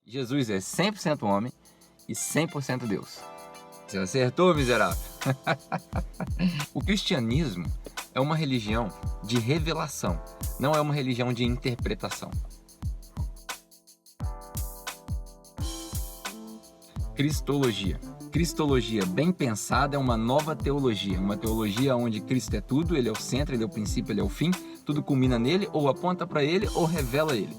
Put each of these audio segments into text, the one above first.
Jesus é 100% homem e 100% Deus. Você acertou, miserável? O cristianismo é uma religião de revelação, não é uma religião de interpretação. Cristologia. Cristologia bem pensada é uma nova teologia, uma teologia onde Cristo é tudo, Ele é o centro, Ele é o princípio, Ele é o fim, tudo culmina nele, ou aponta para Ele, ou revela Ele.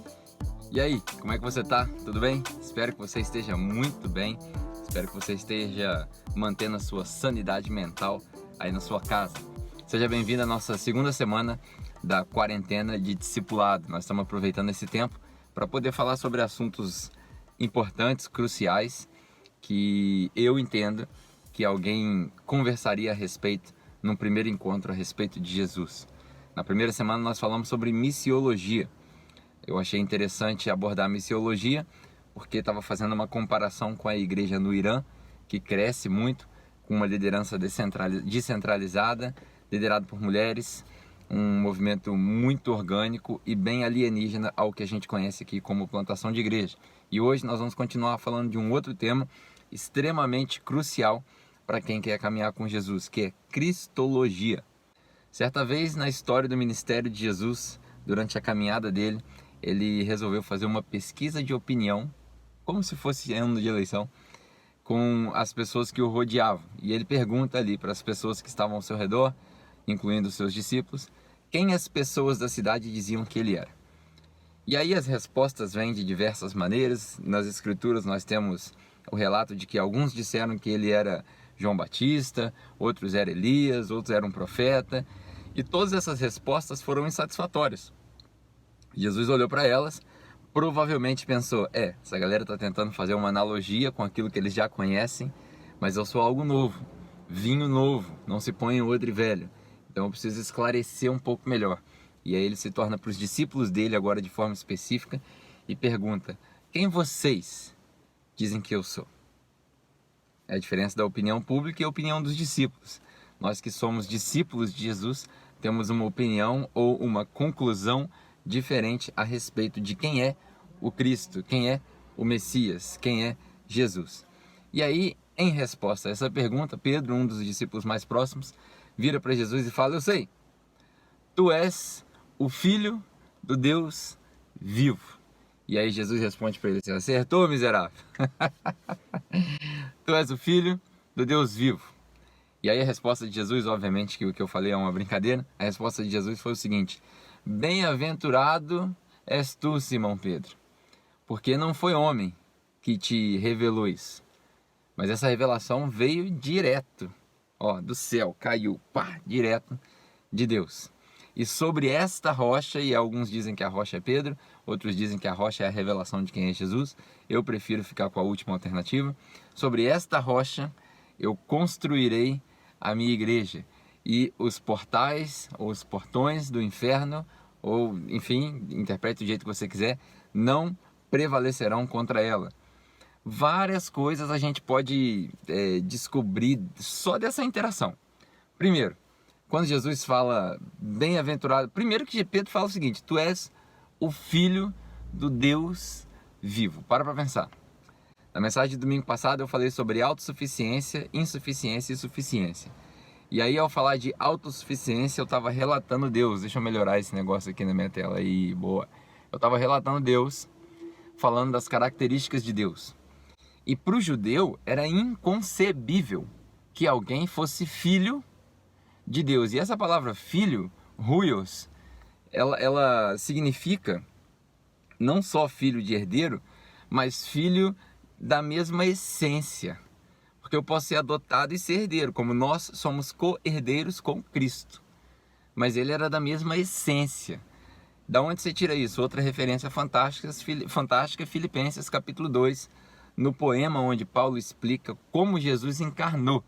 E aí, como é que você tá? Tudo bem? Espero que você esteja muito bem, espero que você esteja mantendo a sua sanidade mental aí na sua casa. Seja bem-vindo à nossa segunda semana da quarentena de discipulado. Nós estamos aproveitando esse tempo para poder falar sobre assuntos importantes, cruciais, que eu entendo que alguém conversaria a respeito num primeiro encontro a respeito de Jesus. Na primeira semana nós falamos sobre missiologia. Eu achei interessante abordar a missiologia porque estava fazendo uma comparação com a igreja no Irã, que cresce muito, com uma liderança descentralizada, liderado por mulheres, um movimento muito orgânico e bem alienígena ao que a gente conhece aqui como plantação de igreja. E hoje nós vamos continuar falando de um outro tema extremamente crucial para quem quer caminhar com Jesus, que é cristologia. Certa vez na história do ministério de Jesus, durante a caminhada dele, ele resolveu fazer uma pesquisa de opinião, como se fosse ano de eleição, com as pessoas que o rodeavam. E ele pergunta ali para as pessoas que estavam ao seu redor, incluindo os seus discípulos, quem as pessoas da cidade diziam que ele era. E aí as respostas vêm de diversas maneiras. Nas escrituras nós temos o relato de que alguns disseram que ele era João Batista, outros eram Elias, outros eram um profeta, e todas essas respostas foram insatisfatórias. Jesus olhou para elas, provavelmente pensou, essa galera está tentando fazer uma analogia com aquilo que eles já conhecem, mas eu sou algo novo, vinho novo, não se põe em odre velho, então eu preciso esclarecer um pouco melhor. E aí ele se torna para os discípulos dele agora de forma específica e pergunta, quem vocês dizem que eu sou? É a diferença da opinião pública e a opinião dos discípulos. Nós que somos discípulos de Jesus temos uma opinião ou uma conclusão diferente a respeito de quem é o Cristo, quem é o Messias, quem é Jesus. E aí, em resposta a essa pergunta, Pedro, um dos discípulos mais próximos, vira para Jesus e fala, eu sei, tu és o Filho do Deus vivo. E aí Jesus responde para ele, você acertou, miserável? Tu és o Filho do Deus vivo. E aí a resposta de Jesus, obviamente que o que eu falei é uma brincadeira, a resposta de Jesus foi o seguinte, bem-aventurado és tu, Simão Pedro, porque não foi homem que te revelou isso, mas essa revelação veio direto, do céu, caiu, direto de Deus. E sobre esta rocha, e alguns dizem que a rocha é Pedro, outros dizem que a rocha é a revelação de quem é Jesus, eu prefiro ficar com a última alternativa, sobre esta rocha eu construirei a minha igreja, e os portais, ou os portões do inferno, ou enfim, interprete do jeito que você quiser, não prevalecerão contra ela. Várias coisas a gente pode descobrir só dessa interação. Primeiro, quando Jesus fala bem-aventurado, primeiro que Pedro fala o seguinte, tu és o Filho do Deus vivo. Para pensar. Na mensagem do domingo passado eu falei sobre autossuficiência, insuficiência e suficiência. E aí ao falar de autossuficiência eu estava relatando Deus. Deixa eu melhorar esse negócio aqui na minha tela aí, boa. Eu estava relatando Deus, falando das características de Deus. E para o judeu era inconcebível que alguém fosse filho de Deus. E essa palavra filho, huios, ela significa não só filho de herdeiro, mas filho da mesma essência. Porque eu posso ser adotado e ser herdeiro, como nós somos co-herdeiros com Cristo. Mas ele era da mesma essência. Da onde você tira isso? Outra referência fantástica, Filipenses capítulo 2, no poema onde Paulo explica como Jesus encarnou.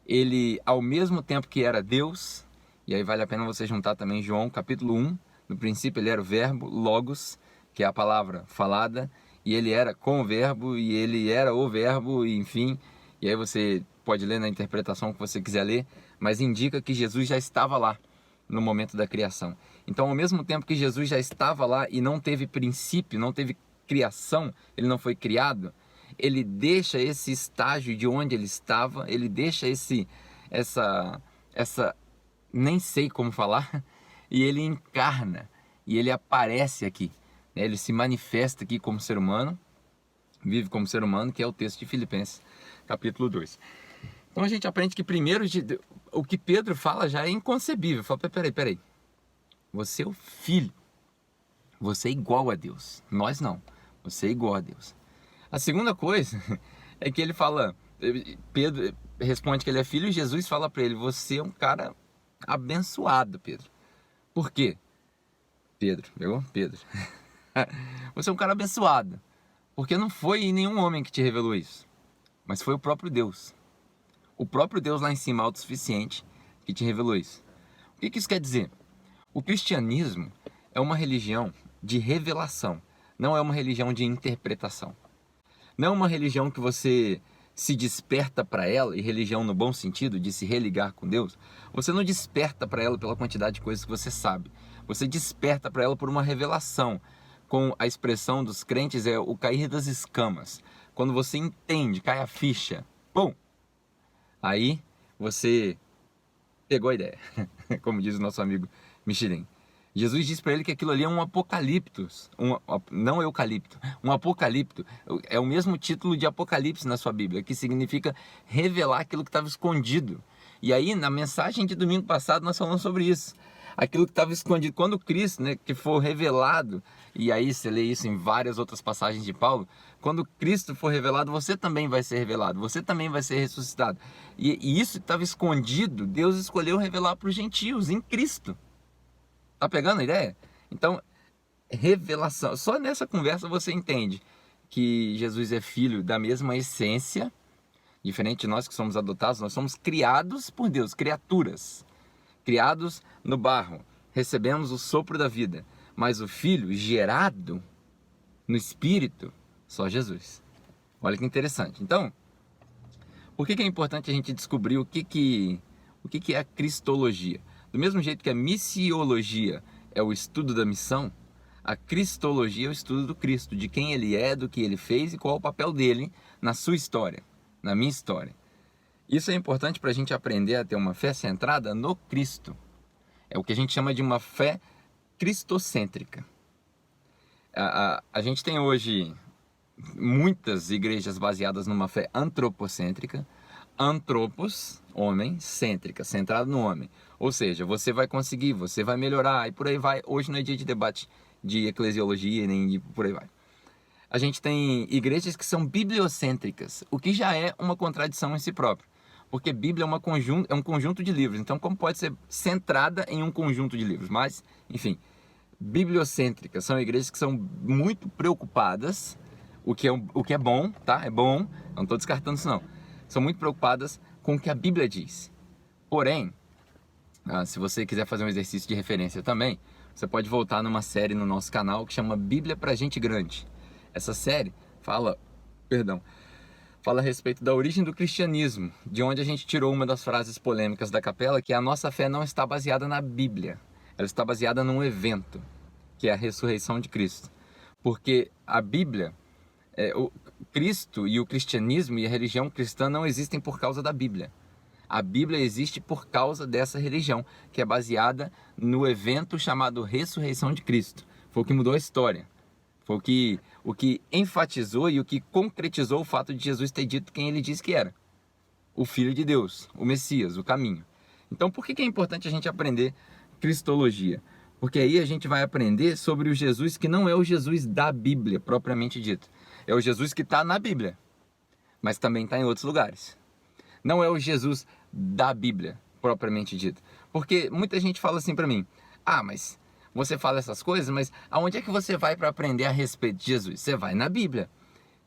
Ele, ao mesmo tempo que era Deus, e aí vale a pena você juntar também João capítulo 1, no princípio ele era o verbo, logos, que é a palavra falada, e ele era com o verbo, e ele era o verbo, e enfim, e aí você pode ler na interpretação que você quiser ler, mas indica que Jesus já estava lá no momento da criação. Então, ao mesmo tempo que Jesus já estava lá e não teve princípio, não teve criação, ele não foi criado, ele deixa esse estágio de onde ele estava, ele deixa essa, nem sei como falar, e ele encarna, e ele aparece aqui, né? Ele se manifesta aqui como ser humano, vive como ser humano, que é o texto de Filipenses, capítulo 2. Então a gente aprende que primeiro, o que Pedro fala já é inconcebível. Fala, peraí, você é o filho, você é igual a Deus, nós não, você é igual a Deus. A segunda coisa é que ele fala, Pedro responde que ele é filho e Jesus fala para ele, você é um cara abençoado, Pedro. Por quê? Pedro, você é um cara abençoado, porque não foi nenhum homem que te revelou isso, mas foi o próprio Deus. O próprio Deus lá em cima, autossuficiente, que te revelou isso. O que isso quer dizer? O cristianismo é uma religião de revelação, não é uma religião de interpretação. Não é uma religião que você se desperta para ela, e religião no bom sentido, de se religar com Deus, você não desperta para ela pela quantidade de coisas que você sabe. Você desperta para ela por uma revelação. Com a expressão dos crentes é o cair das escamas. Quando você entende, cai a ficha, pum! Aí você pegou a ideia, como diz o nosso amigo Michelin. Jesus disse para ele que aquilo ali é um apocaliptus, não eucalipto, um apocalipto. É o mesmo título de Apocalipse na sua Bíblia, que significa revelar aquilo que estava escondido. E aí, na mensagem de domingo passado, nós falamos sobre isso. Aquilo que estava escondido, quando Cristo, né, que for revelado, e aí você lê isso em várias outras passagens de Paulo, quando Cristo for revelado, você também vai ser revelado, você também vai ser ressuscitado. E isso que estava escondido, Deus escolheu revelar para os gentios, em Cristo. Tá pegando a ideia? Então, revelação. Só nessa conversa você entende que Jesus é filho da mesma essência, diferente de nós que somos adotados, nós somos criados por Deus, criaturas, criados no barro, recebemos o sopro da vida, mas o filho gerado no Espírito, só Jesus. Olha que interessante. Então, por que é importante a gente descobrir o que é a cristologia? Do mesmo jeito que a missiologia é o estudo da missão, a cristologia é o estudo do Cristo, de quem ele é, do que ele fez e qual é o papel dele na sua história, na minha história. Isso é importante para a gente aprender a ter uma fé centrada no Cristo. É o que a gente chama de uma fé cristocêntrica. A gente tem hoje muitas igrejas baseadas numa fé antropocêntrica. Antropos, homem, cêntrica, centrado no homem. Ou seja, você vai conseguir, você vai melhorar e por aí vai. Hoje não é dia de debate de eclesiologia, nem de por aí vai. A gente tem igrejas que são bibliocêntricas, o que já é uma contradição em si próprio. Porque Bíblia é um conjunto de livros, então como pode ser centrada em um conjunto de livros? Mas, enfim, bibliocêntricas são igrejas que são muito preocupadas, o que é bom, tá? É bom, não estou descartando isso não. São muito preocupadas com o que a Bíblia diz. Porém, se você quiser fazer um exercício de referência também, você pode voltar numa série no nosso canal que chama Bíblia pra Gente Grande. Essa série fala a respeito da origem do cristianismo, de onde a gente tirou uma das frases polêmicas da capela, que a nossa fé não está baseada na Bíblia, ela está baseada num evento, que é a ressurreição de Cristo. Porque a Bíblia, o Cristo e o cristianismo e a religião cristã não existem por causa da Bíblia. A Bíblia existe por causa dessa religião, que é baseada no evento chamado ressurreição de Cristo. Foi o que mudou a história. Foi o que enfatizou e o que concretizou o fato de Jesus ter dito quem ele disse que era. O Filho de Deus, o Messias, o caminho. Então por que é importante a gente aprender cristologia? Porque aí a gente vai aprender sobre o Jesus que não é o Jesus da Bíblia, propriamente dito. É o Jesus que está na Bíblia, mas também está em outros lugares. Não é o Jesus da Bíblia, propriamente dito. Porque muita gente fala assim para mim, mas você fala essas coisas, mas aonde é que você vai para aprender a respeito de Jesus? Você vai na Bíblia.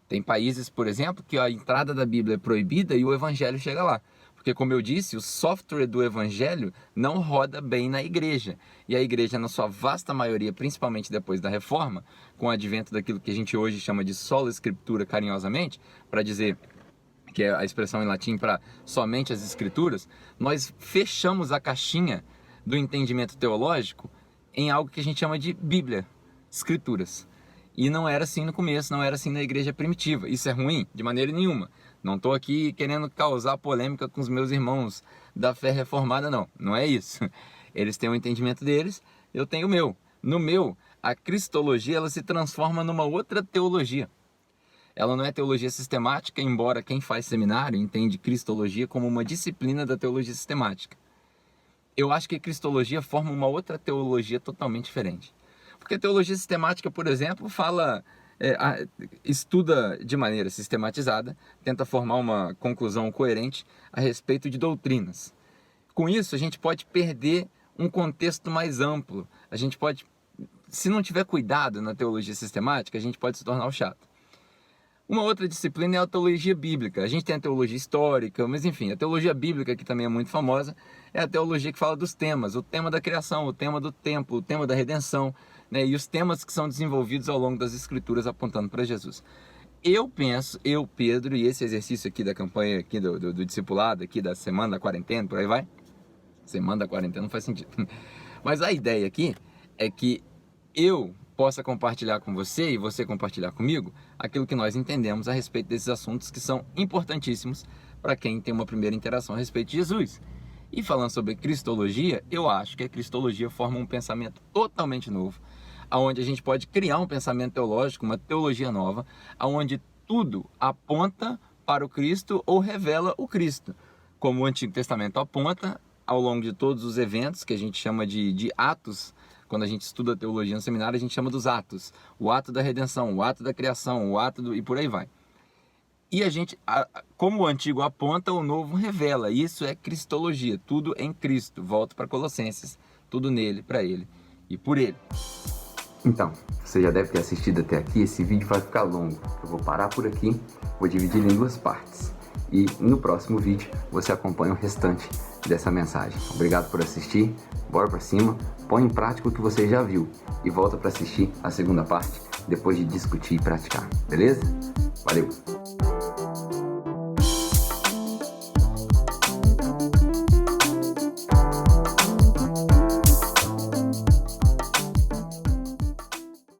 Tem países, por exemplo, que a entrada da Bíblia é proibida e o Evangelho chega lá. Porque, como eu disse, o software do Evangelho não roda bem na igreja. E a igreja, na sua vasta maioria, principalmente depois da Reforma, com o advento daquilo que a gente hoje chama de sola escritura carinhosamente, para dizer que é a expressão em latim para somente as escrituras, nós fechamos a caixinha do entendimento teológico em algo que a gente chama de Bíblia, escrituras. E não era assim no começo, não era assim na igreja primitiva. Isso é ruim? De maneira nenhuma. Não estou aqui querendo causar polêmica com os meus irmãos da fé reformada, não. Não é isso. Eles têm o entendimento deles, eu tenho o meu. No meu, a cristologia ela se transforma numa outra teologia. Ela não é teologia sistemática, embora quem faz seminário entende cristologia como uma disciplina da teologia sistemática. Eu acho que cristologia forma uma outra teologia totalmente diferente. Porque a teologia sistemática, por exemplo, estuda de maneira sistematizada, tenta formar uma conclusão coerente a respeito de doutrinas. Com isso, a gente pode perder um contexto mais amplo. A gente pode, se não tiver cuidado na teologia sistemática, a gente pode se tornar o chato. Uma outra disciplina é a teologia bíblica. A gente tem a teologia histórica, mas enfim, a teologia bíblica, que também é muito famosa, é a teologia que fala dos temas. O tema da criação, o tema do tempo, o tema da redenção, né? E os temas que são desenvolvidos ao longo das escrituras apontando para Jesus. Eu penso, Pedro, e esse exercício aqui da campanha aqui do discipulado, aqui da semana da quarentena, por aí vai. Semana da quarentena não faz sentido. Mas a ideia aqui é que eu possa compartilhar com você e você compartilhar comigo aquilo que nós entendemos a respeito desses assuntos que são importantíssimos para quem tem uma primeira interação a respeito de Jesus. E falando sobre cristologia, eu acho que a cristologia forma um pensamento totalmente novo, onde a gente pode criar um pensamento teológico, uma teologia nova, onde tudo aponta para o Cristo ou revela o Cristo, como o Antigo Testamento aponta ao longo de todos os eventos que a gente chama de atos. Quando a gente estuda teologia no seminário, a gente chama dos atos. O ato da redenção, o ato da criação, o ato do... e por aí vai. E a gente, como o antigo aponta, o novo revela. Isso é cristologia, tudo em Cristo. Volto para Colossenses, tudo nele, para ele e por ele. Então, você já deve ter assistido até aqui, esse vídeo vai ficar longo. Eu vou parar por aqui, vou dividir em duas partes. E no próximo vídeo você acompanha o restante dessa mensagem. Obrigado por assistir, bora pra cima, põe em prática o que você já viu e volta para assistir a segunda parte depois de discutir e praticar, beleza? Valeu!